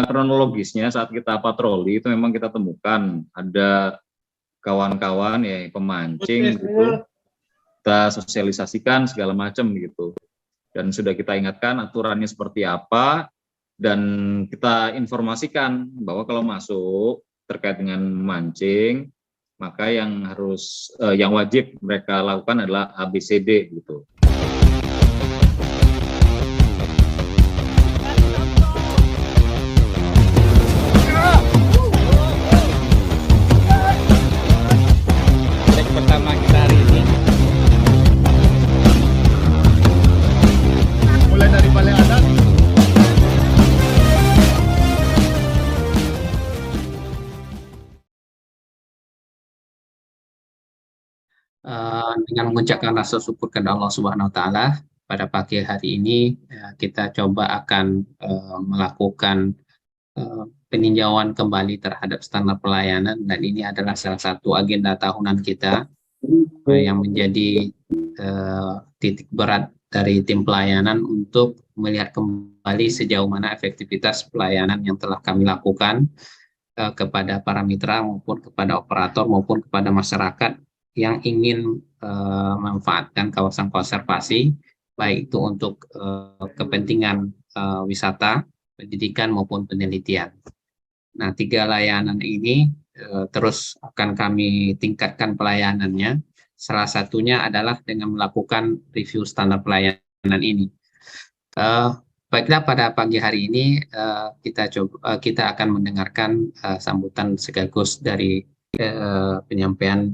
kronologisnya saat kita patroli itu memang kita temukan ada kawan-kawan ya pemancing gitu, kita sosialisasikan segala macam gitu, dan sudah kita ingatkan aturannya seperti apa, dan kita informasikan bahwa kalau masuk terkait dengan memancing maka yang wajib mereka lakukan adalah ABCD gitu. Pertama kita hari ini mulai dari Balai Adat. Dengan mengucapkan rasa syukur kepada Allah Subhanahu Wa Taala, pada pagi hari ini kita coba akan melakukan peninjauan kembali terhadap standar pelayanan, dan ini adalah salah satu agenda tahunan kita yang menjadi titik berat dari tim pelayanan untuk melihat kembali sejauh mana efektivitas pelayanan yang telah kami lakukan kepada para mitra maupun kepada operator maupun kepada masyarakat yang ingin memanfaatkan kawasan konservasi, baik itu untuk kepentingan wisata, pendidikan maupun penelitian. Nah, 3 layanan ini terus akan kami tingkatkan pelayanannya. Salah satunya adalah dengan melakukan review standar pelayanan ini. Baiklah, pada pagi hari ini kita akan mendengarkan sambutan sekaligus dari penyampaian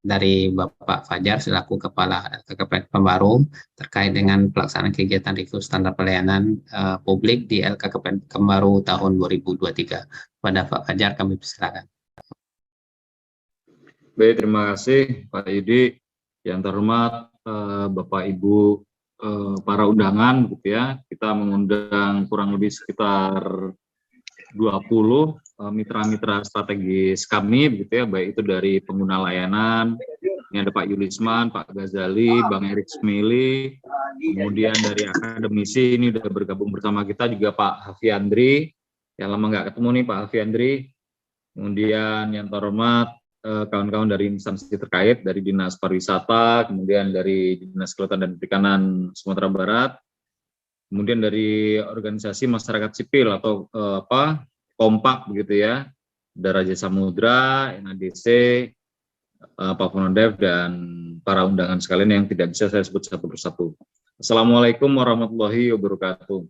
dari Bapak Fajar selaku Kepala LKKPN Pekanbaru terkait dengan pelaksanaan kegiatan review standar pelayanan publik di LKKPN Pekanbaru tahun 2023. Pada Pak Fajar kami persilakan. Baik, terima kasih Pak Yudi. Yang terhormat Bapak Ibu para undangan gitu ya. Kita mengundang kurang lebih sekitar 20 mitra-mitra strategis kami begitu ya, baik itu dari pengguna layanan, ini ada Pak Yulisman, Pak Ghazali, Bang Erik Smili, kemudian dari akademisi ini sudah bergabung bersama kita juga Pak Hafiandri, yang lama nggak ketemu nih Pak Hafiandri, kemudian yang terhormat kawan-kawan dari instansi terkait, dari Dinas Pariwisata, kemudian dari Dinas Kelautan dan Perikanan Sumatera Barat, kemudian dari organisasi masyarakat sipil atau kompak begitu ya, ada Raja Samudra, NADC, Pak Fonodev, dan para undangan sekalian yang tidak bisa saya sebut satu persatu. Assalamualaikum warahmatullahi wabarakatuh.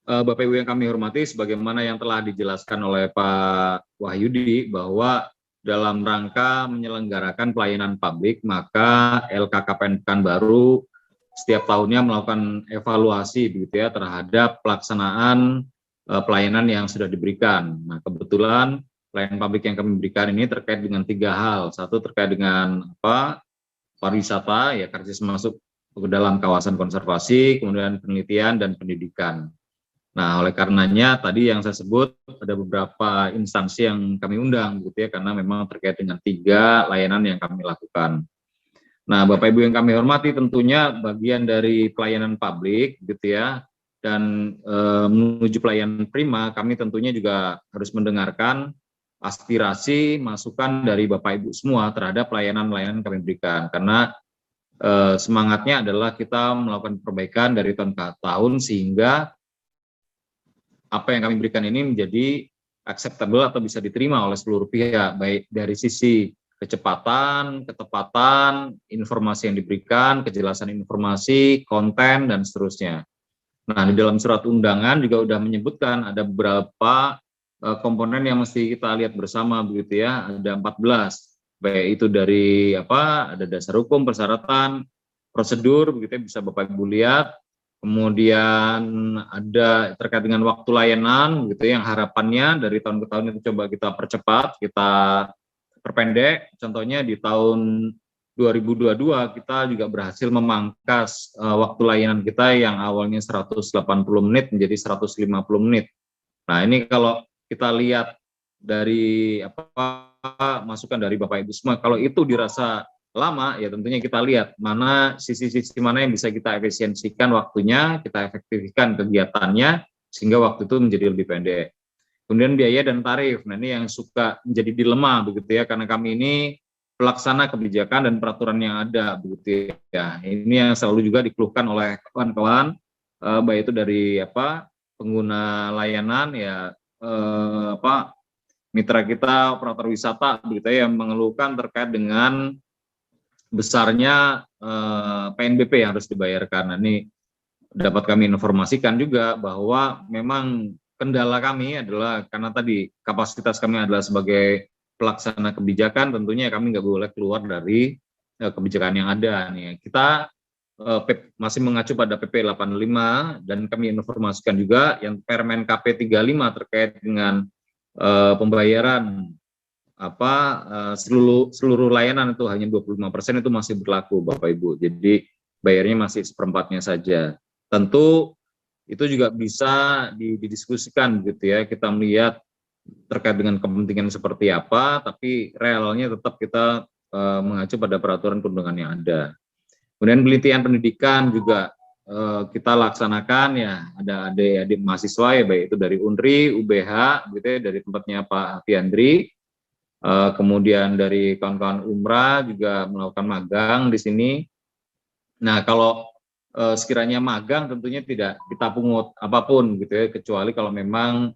Bapak Ibu yang kami hormati, sebagaimana yang telah dijelaskan oleh Pak Wahyudi bahwa dalam rangka menyelenggarakan pelayanan publik, maka LKKPN Pekanbaru setiap tahunnya melakukan evaluasi begitu ya terhadap pelaksanaan pelayanan yang sudah diberikan. Nah, kebetulan pelayanan publik yang kami berikan ini terkait dengan 3 hal. Satu terkait dengan pariwisata, ya karcis masuk ke dalam kawasan konservasi, kemudian penelitian dan pendidikan. Nah, oleh karenanya tadi yang saya sebut ada beberapa instansi yang kami undang gitu ya, karena memang terkait dengan 3 layanan yang kami lakukan. Nah, Bapak Ibu yang kami hormati, tentunya bagian dari pelayanan publik gitu ya, dan menuju pelayanan prima, kami tentunya juga harus mendengarkan aspirasi, masukan dari Bapak Ibu semua terhadap layanan-layanan kami berikan. Karena semangatnya adalah kita melakukan perbaikan dari tahun ke tahun, sehingga apa yang kami berikan ini menjadi acceptable atau bisa diterima oleh seluruh pihak, baik dari sisi kecepatan, ketepatan, informasi yang diberikan, kejelasan informasi, konten, dan seterusnya. Nah, di dalam surat undangan juga sudah menyebutkan ada beberapa komponen yang mesti kita lihat bersama begitu ya, ada 14, baik itu dari ada dasar hukum, persyaratan, prosedur begitu ya, bisa Bapak Ibu lihat. Kemudian ada terkait dengan waktu layanan gitu ya, yang harapannya dari tahun ke tahun itu coba kita percepat, kita perpendek. Contohnya di tahun 2022 kita juga berhasil memangkas waktu layanan kita yang awalnya 180 menit menjadi 150 menit. Nah, ini kalau kita lihat dari masukan dari Bapak Ibu semua, kalau itu dirasa lama, ya tentunya kita lihat mana sisi-sisi mana yang bisa kita efisiensikan waktunya, kita efektifkan kegiatannya, sehingga waktu itu menjadi lebih pendek. Kemudian biaya dan tarif. Nah, ini yang suka menjadi dilema begitu ya, karena kami ini pelaksana kebijakan dan peraturan yang ada begitu ya. Ini yang selalu juga dikeluhkan oleh kawan-kawan, baik itu dari pengguna layanan ya, mitra kita operator wisata begitu ya, yang mengeluhkan terkait dengan besarnya PNBP yang harus dibayarkan. Nah, ini dapat kami informasikan juga bahwa memang kendala kami adalah karena tadi kapasitas kami adalah sebagai pelaksana kebijakan, tentunya kami nggak boleh keluar dari kebijakan yang ada. Nih, kita masih mengacu pada PP 85 dan kami informasikan juga yang Permen KP 35 terkait dengan pembayaran seluruh layanan itu hanya 25% itu masih berlaku, Bapak Ibu. Jadi bayarnya masih seperempatnya saja. Tentu itu juga bisa didiskusikan gitu ya, kita melihat terkait dengan kepentingan seperti apa, tapi realnya tetap kita mengacu pada peraturan perundangan yang ada. Kemudian penelitian pendidikan juga kita laksanakan ya, ada adik-adik mahasiswa ya, baik itu dari UNRI, UBH gitu ya, dari tempatnya Pak Fiandri, kemudian dari kawan-kawan Umrah juga melakukan magang di sini. Nah, kalau sekiranya magang tentunya tidak kita pungut apapun gitu ya, kecuali kalau memang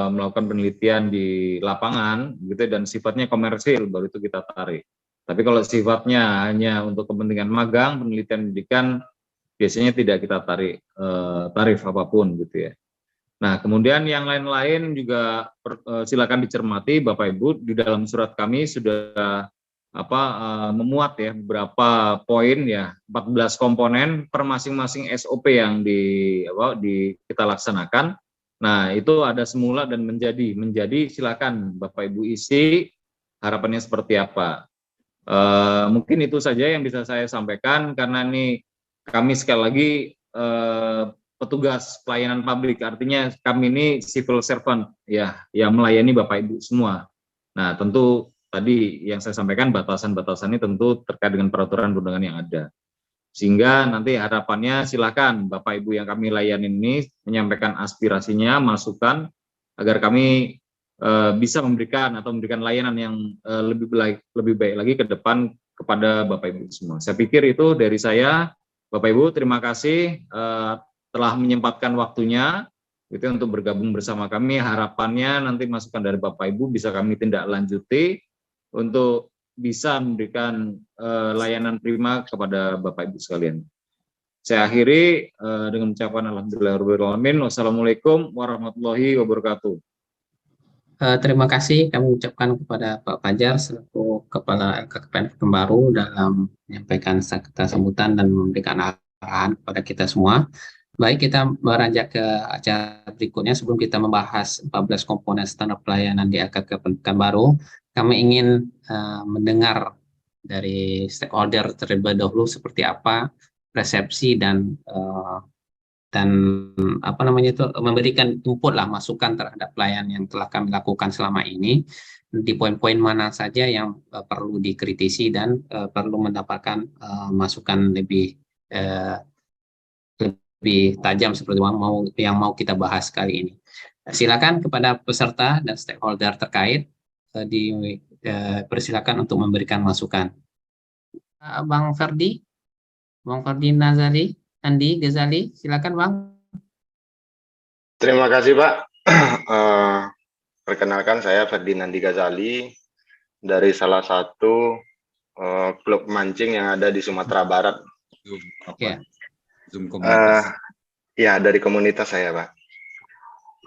melakukan penelitian di lapangan gitu ya, dan sifatnya komersil baru itu kita tarik. Tapi kalau sifatnya hanya untuk kepentingan magang, penelitian pendidikan biasanya tidak kita tarik tarif apapun gitu ya. Nah, kemudian yang lain-lain juga silakan dicermati Bapak Ibu, di dalam surat kami sudah memuat ya beberapa poin ya, 14 komponen per masing-masing SOP yang kita laksanakan. Nah, itu ada semula dan menjadi silakan Bapak Ibu isi harapannya seperti apa. Mungkin itu saja yang bisa saya sampaikan, karena ini kami sekali lagi petugas pelayanan publik, artinya kami ini civil servant ya, yang melayani Bapak Ibu semua. Nah, tentu tadi yang saya sampaikan batasan-batasannya tentu terkait dengan peraturan perundangan yang ada. Sehingga nanti harapannya silakan Bapak Ibu yang kami layani ini menyampaikan aspirasinya, masukan agar kami bisa memberikan layanan yang lebih baik lagi ke depan kepada Bapak Ibu semua. Saya pikir itu dari saya. Bapak Ibu, terima kasih telah menyempatkan waktunya gitu untuk bergabung bersama kami. Harapannya nanti masukan dari Bapak Ibu bisa kami tindak lanjuti untuk bisa memberikan layanan prima kepada Bapak Ibu sekalian. Saya akhiri dengan ucapan alhamdulillahirabbil alamin. Wassalamualaikum warahmatullahi wabarakatuh. Terima kasih kami ucapkan kepada Pak Fajar selaku Kepala LKKPN Pekanbaru dalam menyampaikan kata sambutan dan memberikan arahan kepada kita semua. Baik, kita beranjak ke acara berikutnya. Sebelum kita membahas 14 komponen standar pelayanan di LKKPN Pekanbaru, kami ingin mendengar dari stakeholder terlebih dahulu seperti apa persepsi dan memberikan input lah, masukan terhadap pelayanan yang telah kami lakukan selama ini, di poin-poin mana saja yang perlu dikritisi dan perlu mendapatkan masukan lebih tajam seperti yang mau kita bahas kali ini. Silakan kepada peserta dan stakeholder terkait persilakan untuk memberikan masukan. Bang Ferdi Nazari, Andi Ghazali, silakan Bang. Terima kasih Pak. Perkenalkan saya Ferdi Nandi Ghazali dari salah satu klub mancing yang ada di Sumatera Barat. Ya, dari komunitas saya Pak.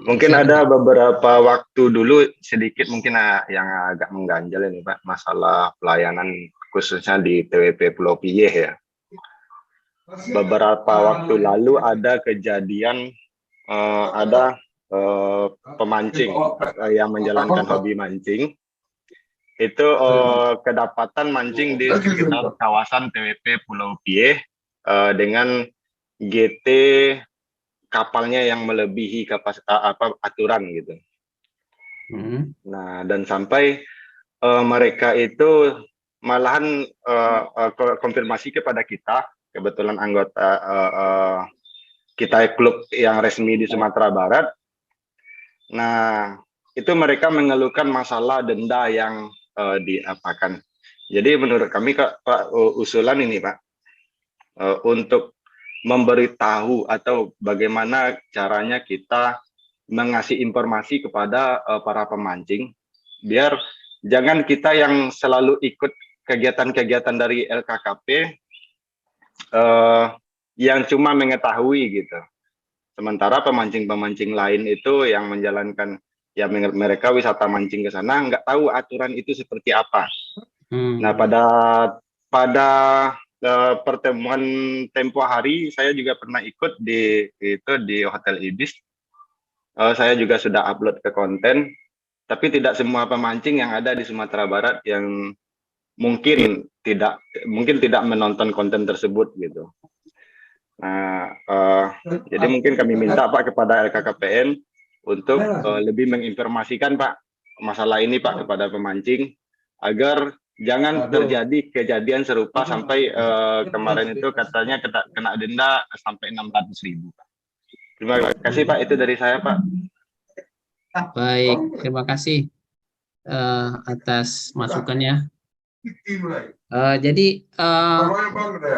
Mungkin ada beberapa waktu dulu sedikit mungkin yang agak mengganjal ini Pak, masalah pelayanan khususnya di TWP Pulau Piyeh ya. Beberapa waktu lalu ada kejadian ada pemancing yang menjalankan hobi mancing itu kedapatan mancing di sekitar kawasan TWP Pulau Piyeh dengan GT kapalnya yang melebihi kapasitas aturan gitu. Nah, dan sampai mereka itu malahan konfirmasi kepada kita. Kebetulan anggota kita klub yang resmi di Sumatera Barat Nah, itu mereka mengeluhkan masalah denda yang diapakan. Jadi menurut kami Pak, usulan ini Pak, untuk memberitahu atau bagaimana caranya kita mengasih informasi kepada para pemancing, biar jangan kita yang selalu ikut kegiatan-kegiatan dari LKKP yang cuma mengetahui gitu. Sementara pemancing-pemancing lain itu yang menjalankan, ya mereka wisata mancing ke sana nggak tahu aturan itu seperti apa. Nah, pada pertemuan tempo hari saya juga pernah ikut di Hotel Ibis. Saya juga sudah upload ke konten, tapi tidak semua pemancing yang ada di Sumatera Barat yang mungkin tidak menonton konten tersebut gitu. Nah, jadi mungkin kami minta Pak kepada LKKPN untuk lebih menginformasikan Pak masalah ini Pak kepada pemancing, agar jangan terjadi kejadian serupa sampai kemarin itu katanya kena denda sampai 600.000 Pak. Terima kasih Pak, itu dari saya Pak. Baik, terima kasih atas masukannya. Jadi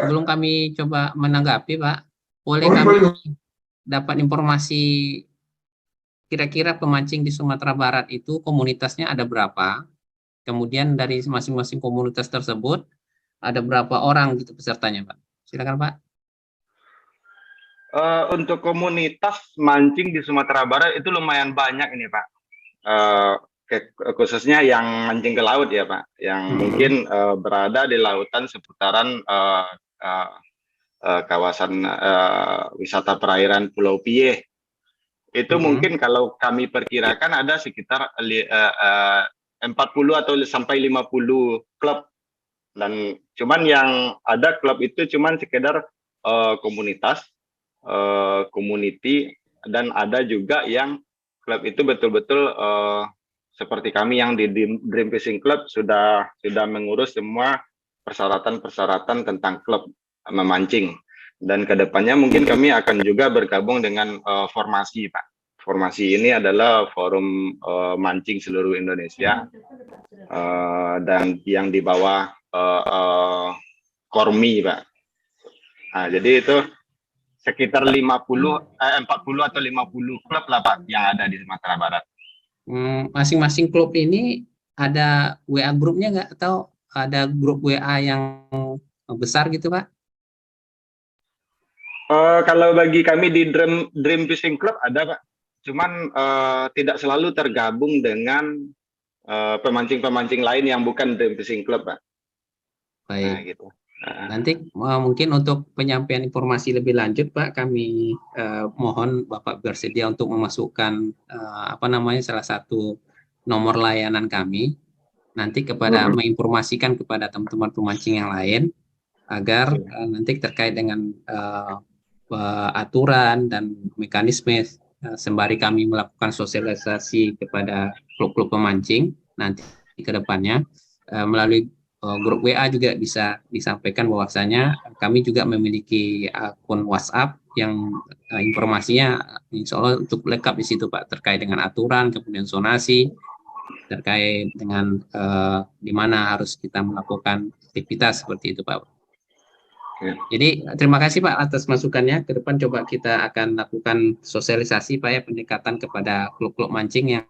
sebelum kami coba menanggapi Pak, boleh kami dapat informasi kira-kira pemancing di Sumatera Barat itu komunitasnya ada berapa? Kemudian dari masing-masing komunitas tersebut ada berapa orang gitu pesertanya Pak? Silakan Pak. Untuk komunitas mancing di Sumatera Barat itu lumayan banyak ini Pak. Khususnya yang mancing ke laut ya Pak, yang mungkin berada di lautan seputaran kawasan wisata perairan Pulau Pieh. Itu mungkin kalau kami perkirakan ada sekitar 40 atau sampai 50 klub. Dan cuman yang ada klub itu cuman sekedar komunitas, community, dan ada juga yang klub itu betul-betul seperti kami yang di Dream Fishing Club sudah mengurus semua persyaratan-persyaratan tentang klub memancing. Dan kedepannya mungkin kami akan juga bergabung dengan formasi Pak. Formasi ini adalah forum mancing seluruh Indonesia dan yang di bawah Kormi Pak. Nah, jadi itu sekitar 40 atau 50 klub lah Pak yang ada di Sumatera Barat. Masing-masing klub ini ada WA grupnya nggak, atau ada grup WA yang besar gitu Pak? Kalau bagi kami di Dream Fishing Club ada Pak, cuman tidak selalu tergabung dengan pemancing-pemancing lain yang bukan Dream Fishing Club Pak. Baik. Nah, gitu. Nanti mungkin untuk penyampaian informasi lebih lanjut Pak, kami mohon Bapak bersedia untuk memasukkan salah satu nomor layanan kami nanti menginformasikan kepada teman-teman pemancing yang lain, agar nanti terkait dengan aturan dan mekanisme sembari kami melakukan sosialisasi kepada klub-klub pemancing nanti ke depannya melalui grup WA juga bisa disampaikan bahwasanya kami juga memiliki akun WhatsApp yang informasinya insya Allah cukup lengkap di situ Pak, terkait dengan aturan, kemudian zonasi, terkait dengan di mana harus kita melakukan aktivitas seperti itu Pak. Jadi terima kasih Pak atas masukannya. Ke depan coba kita akan lakukan sosialisasi Pak ya, pendekatan kepada klub-klub mancing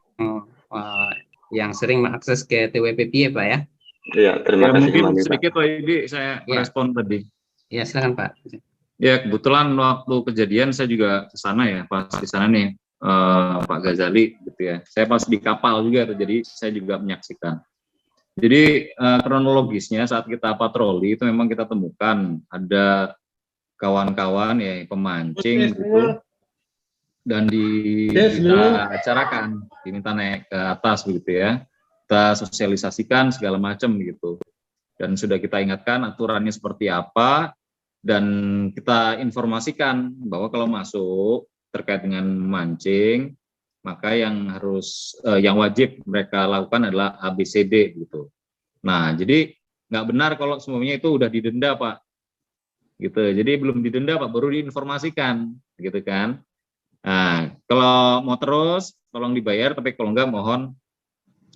yang sering mengakses ke TWP Pak ya. Iya, terima kasih. Mungkin sedikit Pak Idi, saya respon tadi. Ya, silakan Pak. Ya, kebetulan waktu kejadian saya juga ke sana ya, pas di sana nih Pak Ghazali gitu ya. Saya pas di kapal juga, jadi saya juga menyaksikan. Jadi kronologisnya saat kita patroli itu memang kita temukan ada kawan-kawan ya pemancing gitu, dan diminta acarakan, diminta naik ke atas begitu ya. Kita sosialisasikan segala macam gitu, dan sudah kita ingatkan aturannya seperti apa, dan kita informasikan bahwa kalau masuk terkait dengan mancing maka yang wajib mereka lakukan adalah ABCD gitu. Nah, jadi nggak benar kalau semuanya itu udah didenda Pak, gitu. Jadi belum didenda Pak, baru diinformasikan, gitu kan. Nah, kalau mau terus tolong dibayar, tapi kalau enggak mohon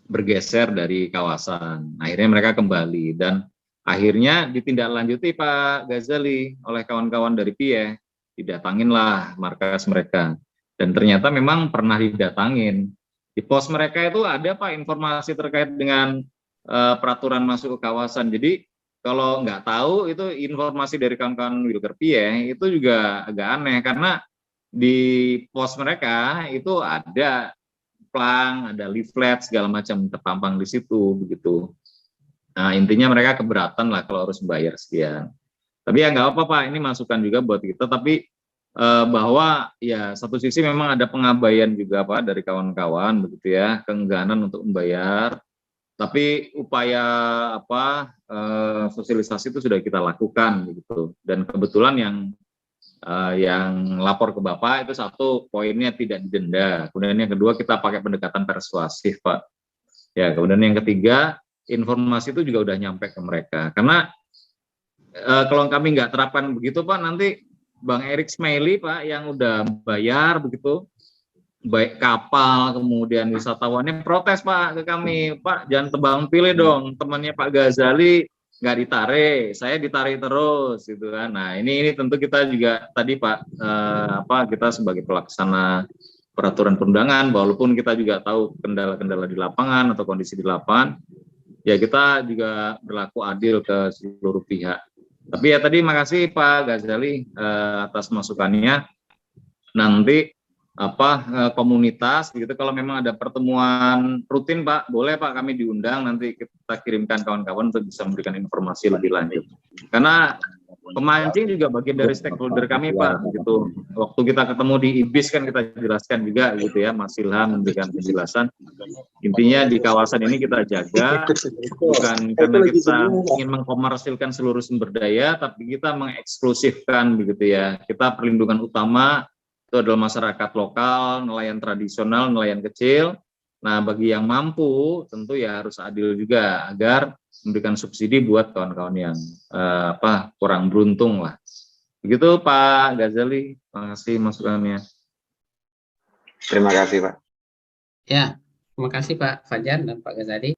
bergeser dari kawasan. Akhirnya mereka kembali dan akhirnya ditindaklanjuti Pak Ghazali oleh kawan-kawan dari PIE, didatanginlah markas mereka. Dan ternyata memang pernah didatangin. Di pos mereka itu ada Pak informasi terkait dengan peraturan masuk ke kawasan. Jadi kalau nggak tahu itu informasi dari kawan-kawan Wilker PIE itu juga agak aneh karena di pos mereka itu ada plang, ada leaflet segala macam terpampang di situ begitu. Nah intinya mereka keberatan lah kalau harus bayar sekian. Tapi ya nggak apa-apa Pak, ini masukan juga buat kita. Tapi bahwa ya satu sisi memang ada pengabaian juga Pak dari kawan-kawan begitu ya, keengganan untuk membayar. Tapi upaya sosialisasi itu sudah kita lakukan begitu. Dan kebetulan yang lapor ke Bapak itu satu poinnya tidak didenda. Kemudian yang kedua kita pakai pendekatan persuasif Pak. Ya, kemudian yang ketiga informasi itu juga udah nyampe ke mereka. Karena kalau kami nggak terapkan begitu Pak, nanti Bang Erik Smaili Pak yang udah bayar begitu, baik kapal kemudian wisatawannya protes Pak ke kami, Pak jangan tebang pilih dong, temannya Pak Ghazali nggak ditarik, saya ditarik terus gitu kan. Nah ini tentu kita juga tadi Pak kita sebagai pelaksana peraturan perundangan, walaupun kita juga tahu kendala-kendala di lapangan atau kondisi di lapangan, ya kita juga berlaku adil ke seluruh pihak. Tapi ya tadi makasih Pak Ghazali atas masukannya. Nanti komunitas gitu kalau memang ada pertemuan rutin Pak, boleh Pak kami diundang, nanti kita kirimkan kawan-kawan untuk bisa memberikan informasi lebih lanjut. Karena pemancing juga bagian dari stakeholder kami Pak gitu. Waktu kita ketemu di IBIS kan kita jelaskan juga gitu ya, Mas Ilham memberikan penjelasan. Intinya di kawasan ini kita jaga bukan karena kita ingin mengkomersilkan seluruh sumber daya, tapi kita mengeksklusifkan begitu ya. Kita perlindungan utama itu adalah masyarakat lokal, nelayan tradisional, nelayan kecil. Nah, bagi yang mampu tentu ya harus adil juga agar memberikan subsidi buat kawan-kawan yang kurang beruntung lah. Begitu Pak Ghazali, terima kasih masukannya. Terima kasih Pak. Ya, terima kasih Pak Fajar dan Pak Ghazali.